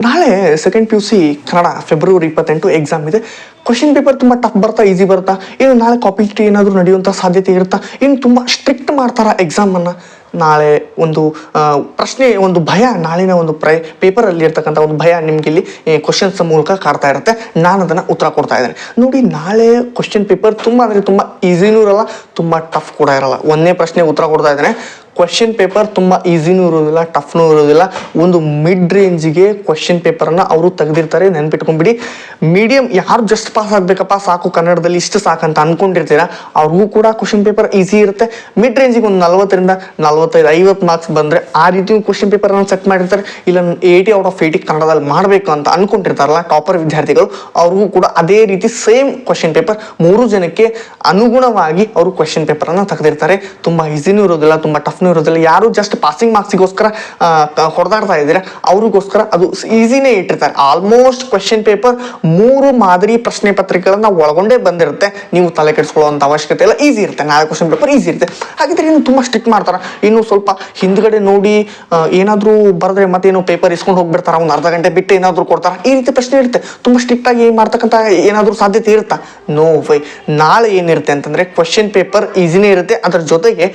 ನಾಳೆ second P U C Kannada February 28 exam ಇದೆ. Question paper ತುಂಬ ಟಫ್ ಬರ್ತಾ, ಈಸಿ ಬರ್ತಾ, ಏನು ನಾಳೆ ಕಾಪಿ ಚೀಟಿ ಏನಾದರೂ ನಡೆಯುವಂಥ ಸಾಧ್ಯತೆ ಇರುತ್ತಾ, ಇನ್ನು ತುಂಬ ಸ್ಟ್ರಿಕ್ಟ್ ಮಾಡ್ತಾರಾ ಎಕ್ಸಾಮನ್ನು? ನಾಳೆ ಒಂದು ಪ್ರಶ್ನೆ, ಒಂದು ಭಯ, ನಾಳಿನ ಒಂದು ಪೇಪರಲ್ಲಿ ಇರ್ತಕ್ಕಂಥ ಒಂದು ಭಯ ನಿಮ್ಗೆ ಇಲ್ಲಿ ಕ್ವಶನ್ಸ್ ಮೂಲಕ ಕಾಡ್ತಾ ಇರುತ್ತೆ. ನಾನು ಅದನ್ನು ಉತ್ತರ ಕೊಡ್ತಾ ಇದ್ದೇನೆ ನೋಡಿ. ನಾಳೆ ಕ್ವಶನ್ ಪೇಪರ್ ತುಂಬ ಅಂದರೆ ತುಂಬ ಈಸಿನೂ ಇರಲ್ಲ, ತುಂಬ ಟಫ್ ಕೂಡ ಇರಲ್ಲ. ಒಂದೇ ಪ್ರಶ್ನೆ ಉತ್ತರ ಕೊಡ್ತಾ ಇದ್ದೇನೆ. ಕ್ವಶನ್ ಪೇಪರ್ ತುಂಬ ಈಸಿನೂ ಇರೋದಿಲ್ಲ, ಟಫ್ನೂ ಇರೋದಿಲ್ಲ. ಒಂದು ಮಿಡ್ ರೇಂಜಿಗೆ ಕ್ವಶನ್ ಪೇಪರನ್ನು ಅವರು ತೆಗೆದಿರ್ತಾರೆ. ನೆನ್ಪಿಟ್ಕೊಂಡ್ಬಿಡಿ, ಮೀಡಿಯಂ ಯಾರು ಜಸ್ಟ್ ಪಾಸ್ ಆಗಬೇಕಪ್ಪ ಸಾಕು, ಕನ್ನಡದಲ್ಲಿ ಇಷ್ಟು ಸಾಕಂತ ಅನ್ಕೊಂಡಿರ್ತೀರಾ, ಅವ್ರಿಗೂ ಕೂಡ ಕ್ವಶನ್ ಪೇಪರ್ ಈಸಿ ಇರುತ್ತೆ. ಮಿಡ್ ರೇಂಜಿಗೆ ಒಂದು 40ರಿಂದ 45, 50 ಮಾರ್ಕ್ಸ್ ಬಂದರೆ ಆ ರೀತಿ ಕ್ವಶನ್ ಪೇಪರನ್ನು ಸೆಟ್ ಮಾಡಿರ್ತಾರೆ. ಇಲ್ಲ 80 ಔಟ್ ಆಫ್ 80 ಕನ್ನಡದಲ್ಲಿ ಮಾಡಬೇಕು ಅಂತ ಅನ್ಕೊಂಡಿರ್ತಾರಲ್ಲ ಟಾಪರ್ ವಿದ್ಯಾರ್ಥಿಗಳು, ಅವ್ರಿಗೂ ಕೂಡ ಅದೇ ರೀತಿ ಸೇಮ್ ಕ್ವಶನ್ ಪೇಪರ್ 3 ಜನಕ್ಕೆ ಅನುಗುಣವಾಗಿ ಅವರು ಕ್ವಶನ್ ಪೇಪರನ್ನು ತೆಗೆದಿರ್ತಾರೆ. ತುಂಬ ಈಸಿನೂ ಇರೋದಿಲ್ಲ, ತುಂಬ ಟಫ್ನೂ ಇರೋದಿಲ್ಲ. ಯಾರು ಜಸ್ಟ್ ಪಾಸಿಂಗ್ ಮಾರ್ಕ್ಸಿಗೋಸ್ಕರ ಹೊಡೆದಾಡ್ತಾ ಇದ್ದೀರಾ ಅವ್ರಿಗೋಸ್ಕರ ಅದು ಈಸಿನೇ ಇಟ್ಟಿರ್ತಾರೆ. ಆಲ್ಮೋಸ್ಟ್ ಕ್ವಶನ್ ಪೇಪರ್ 3 ಮಾದರಿ ಪ್ರಶ್ನೆ ಪತ್ರಿಕೆಗಳನ್ನ ಒಳಗೊಂಡೇ ಬಂದಿರುತ್ತೆ. ನೀವು ತಲೆ ಕೆಡಿಸ್ಕೊಳ್ಳುವಂಥ ಅವಶ್ಯಕತೆ ಇಲ್ಲ, ಈಸಿ ಇರುತ್ತೆ. ನಾಳೆ ಕ್ವಶನ್ ಪೇಪರ್ ಈಸಿ ಇರುತ್ತೆ. ಹಾಗಿದ್ರೆ ಇನ್ನು ತುಂಬ ಸ್ಟ್ರಿಕ್ಟ್ ಮಾಡ್ತಾರೆ. ಇನ್ನು ಸ್ವಲ್ಪ ಹಿಂದ್ಗಡೆ ನೋಡಿ ಏನಾದರೂ ಬರೆದ್ರೆ ಮತ್ತೇನೋ ಪೇಪರ್ ಇಸ್ಕೊಂಡು ಹೋಗ್ಬಿಡ್ತಾರೆ, ಒಂದು ಅರ್ಧ ಗಂಟೆ ಬಿಟ್ಟು ಏನಾದರೂ ಕೊಡ್ತಾರೆ, ಈ ರೀತಿ ಪ್ರಶ್ನೆ ಇರುತ್ತೆ. ತುಂಬ ಸ್ಟ್ರಿಕ್ಟ್ ಆಗಿ ಮಾಡ್ತಕ್ಕಂಥ ಏನಾದರೂ ಸಾಧ್ಯತೆ ಇರುತ್ತಾ? Know why. ನಾಳೆ ಏನಿರುತ್ತೆ ಅಂತಂದ್ರೆ ಕ್ವಶನ್ ಪೇಪರ್ ಈಸಿನೇ ಇರುತ್ತೆ. ಅದರ ಜೊತೆಗೆ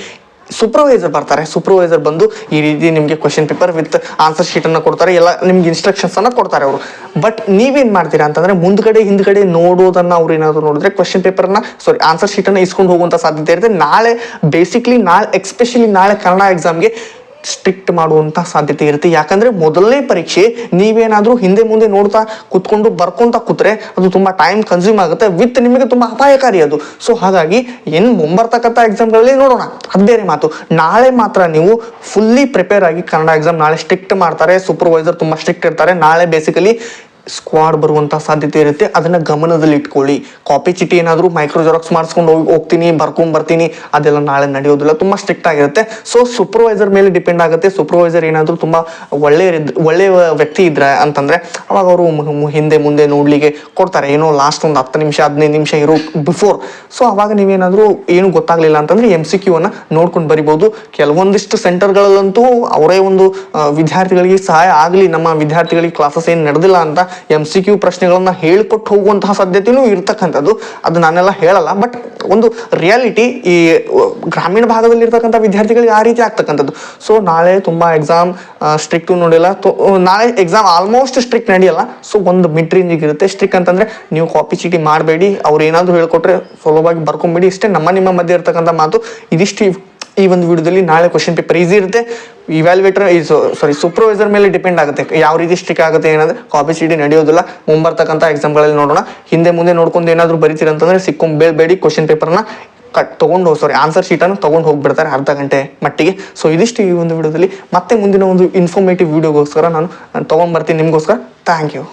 ಸೂಪರ್ವೈಸರ್ ಬರ್ತಾರೆ. ಸೂಪರ್ವೈಸರ್ ಬಂದು ಈ ರೀತಿ ನಿಮಗೆ ಕ್ವಶನ್ ಪೇಪರ್ ವಿತ್ ಆನ್ಸರ್ ಶೀಟನ್ನು ಕೊಡ್ತಾರೆ, ಎಲ್ಲ ನಿಮ್ಗೆ ಇನ್ಸ್ಟ್ರಕ್ಷನ್ಸನ್ನು ಕೊಡ್ತಾರೆ ಅವರು. ಬಟ್ ನೀವೇನು ಮಾಡ್ತೀರಾ ಅಂತಂದರೆ ಮುಂದ್ಗಡೆ ಹಿಂದ್ಗಡೆ ನೋಡೋದನ್ನು ಅವ್ರು ಏನಾದರೂ ನೋಡಿದ್ರೆ ಆನ್ಸರ್ ಶೀಟನ್ನು ಇಸ್ಕೊಂಡು ಹೋಗುವಂಥ ಸಾಧ್ಯತೆ ಇರುತ್ತೆ. ನಾಳೆ ಎಕ್ಸ್ಪೆಷಲಿ ನಾಳೆ ಕನ್ನಡ ಎಕ್ಸಾಮ್ಗೆ ಸ್ಟ್ರಿಕ್ಟ್ ಮಾಡುವಂಥ ಸಾಧ್ಯತೆ ಇರುತ್ತೆ. ಯಾಕಂದರೆ ಮೊದಲನೇ ಪರೀಕ್ಷೆ ನೀವೇನಾದರೂ ಹಿಂದೆ ಮುಂದೆ ನೋಡ್ತಾ ಕುತ್ಕೊಂಡು ಬರ್ಕೊತಾ ಕೂತ್ರೆ ಅದು ತುಂಬ ಟೈಮ್ ಕನ್ಸ್ಯೂಮ್ ಆಗುತ್ತೆ, ವಿತ್ ನಿಮಗೆ ತುಂಬ ಅಪಾಯಕಾರಿ ಅದು. ಸೊ ಹಾಗಾಗಿ ಏನು ಮುಂಬರ್ತಕ್ಕಂಥ ಎಕ್ಸಾಮ್ಗಳಲ್ಲಿ ನೋಡೋಣ, ಅದು ಬೇರೆ ಮಾತು. ನಾಳೆ ಮಾತ್ರ ನೀವು ಫುಲ್ಲಿ ಪ್ರಿಪೇರ್ ಆಗಿ ಕನ್ನಡ ಎಕ್ಸಾಮ್ ನಾಳೆ ಸ್ಟ್ರಿಕ್ಟ್ ಮಾಡ್ತಾರೆ. ಸೂಪರ್ವೈಸರ್ ತುಂಬ ಸ್ಟ್ರಿಕ್ಟ್ ಇರ್ತಾರೆ. ನಾಳೆ ಬೇಸಿಕಲಿ ಸ್ಕ್ವಾಡ್ ಬರುವಂಥ ಸಾಧ್ಯತೆ ಇರುತ್ತೆ. ಅದನ್ನು ಗಮನದಲ್ಲಿ ಇಟ್ಕೊಳ್ಳಿ. ಕಾಪಿ ಚೀಟಿ ಏನಾದರೂ ಮೈಕ್ರೋ ಜೆರಾಕ್ಸ್ ಮಾಡಿಸ್ಕೊಂಡು ಹೋಗ್ತೀನಿ, ಬರ್ತೀನಿ, ಅದೆಲ್ಲ ನಾಳೆ ನಡೆಯೋದಿಲ್ಲ, ತುಂಬ ಸ್ಟ್ರಿಕ್ಟ್ ಆಗಿರುತ್ತೆ. ಸೊ ಸೂಪರ್ವೈಸರ್ ಮೇಲೆ ಡಿಪೆಂಡ್ ಆಗುತ್ತೆ. ಸೂಪರ್ವೈಸರ್ ಏನಾದರೂ ತುಂಬ ಒಳ್ಳೆಯ ವ್ಯಕ್ತಿ ಇದ್ರೆ ಅಂತಂದರೆ ಅವಾಗ ಅವರು ಹಿಂದೆ ಮುಂದೆ ನೋಡ್ಲಿಕ್ಕೆ ಕೊಡ್ತಾರೆ. ಏನೋ ಲಾಸ್ಟ್ ಒಂದು 10 ನಿಮಿಷ 15 ನಿಮಿಷ ಇರೋ ಬಿಫೋರ್. ಸೊ ಅವಾಗ ನೀವೇನಾದರೂ ಏನು ಗೊತ್ತಾಗಲಿಲ್ಲ ಅಂತಂದರೆ MCQ ಅನ್ನು ನೋಡ್ಕೊಂಡು ಬರಿಬೋದು. ಕೆಲವೊಂದಿಷ್ಟು ಸೆಂಟರ್ಗಳಲ್ಲಂತೂ ಅವರೇ ಒಂದು ವಿದ್ಯಾರ್ಥಿಗಳಿಗೆ ಸಹಾಯ ಆಗಲಿ, ನಮ್ಮ ವಿದ್ಯಾರ್ಥಿಗಳಿಗೆ ಕ್ಲಾಸಸ್ ಏನು ನಡೆದಿಲ್ಲ ಅಂತ MCQ ಪ್ರಶ್ನೆಗಳನ್ನ ಹೇಳ್ಕೊಟ್ಟು ಹೋಗುವಂತಹ ಸಾಧ್ಯತೆಯೂ ಇರ್ತಕ್ಕಂಥದ್ದು. ಅದು ನಾನೆಲ್ಲ ಹೇಳಲ್ಲ, ಬಟ್ ಒಂದು ರಿಯಾಲಿಟಿ ಈ ಗ್ರಾಮೀಣ ಭಾಗದಲ್ಲಿ ಇರ್ತಕ್ಕಂಥ ವಿದ್ಯಾರ್ಥಿಗಳಿಗೆ ಆ ರೀತಿ ಆಗ್ತಕ್ಕಂಥದ್ದು. ಸೊ ನಾಳೆ ತುಂಬಾ ಎಕ್ಸಾಮ್ ಸ್ಟ್ರಿಕ್ಟು ನೋಡಿಲ್ಲ. ನಾಳೆ ಎಕ್ಸಾಮ್ ಆಲ್ಮೋಸ್ಟ್ ಸ್ಟ್ರಿಕ್ಟ್ ನಡೆಯಲ್ಲ. ಸೊ ಒಂದು ಮಿಡ್ ರೇಂಜಿಗೆ ಇರುತ್ತೆ. ಸ್ಟ್ರಿಕ್ಟ್ ಅಂತಂದ್ರೆ ನೀವು ಕಾಪಿ ಚೀಟಿ ಮಾಡಬೇಡಿ, ಅವ್ರು ಏನಾದರೂ ಹೇಳ್ಕೊಟ್ರೆ ಸುಲಭವಾಗಿ ಬರ್ಕೊಂಬಿಡಿ, ಇಷ್ಟೇ ನಮ್ಮ ನಿಮ್ಮ ಮಧ್ಯೆ ಇರ್ತಕ್ಕಂಥ ಮಾತು. ಇದಿಷ್ಟು ಈ ಒಂದು ವಿಡಿಯೋದಲ್ಲಿ. ನಾಳೆ ಕ್ವಶನ್ ಪೇಪರ್ ಈಸಿ ಇರುತ್ತೆ. ಸೂಪರ್ವೈಸರ್ ಮೇಲೆ ಡಿಪೆಂಡ್ ಆಗುತ್ತೆ ಯಾವ ರೀತಿ ಸ್ಟ್ರಿಕ್ ಆಗುತ್ತೆ. ಏನಂದ್ರೆ ಕಾಪಿ ಚೀಟಿ ನಡೆಯೋದಿಲ್ಲ. ಮುಂಬರ್ತಕ್ಕಂಥ ಎಕ್ಸಾಮ್ಗಳಲ್ಲಿ ನೋಡೋಣ. ಹಿಂದೆ ಮುಂದೆ ನೋಡ್ಕೊಂಡು ಏನಾದರೂ ಬರೀತೀರಂತಂದ್ರೆ ಸಿಕ್ಕೊಂಬೇಡಿ, ಕ್ವಶನ್ ಪೇಪರ್ನ ಆನ್ಸರ್ ಶೀಟನ್ನು ತೊಗೊಂಡು ಹೋಗ್ಬಿಡ್ತಾರೆ ಅರ್ಧ ಗಂಟೆ ಮಟ್ಟಿಗೆ. ಸೊ ಇದಿಷ್ಟು ಈ ಒಂದು ವಿಡಿಯೋದಲ್ಲಿ. ಮತ್ತೆ ಮುಂದಿನ ಒಂದು ಇನ್ಫಾರ್ಮೇಟಿವ್ ವಿಡಿಯೋಗೋಸ್ಕರ ನಾನು ತೊಗೊಂಡ್ಬರ್ತೀನಿ ನಿಮಗೋಸ್ಕರ. Thank you.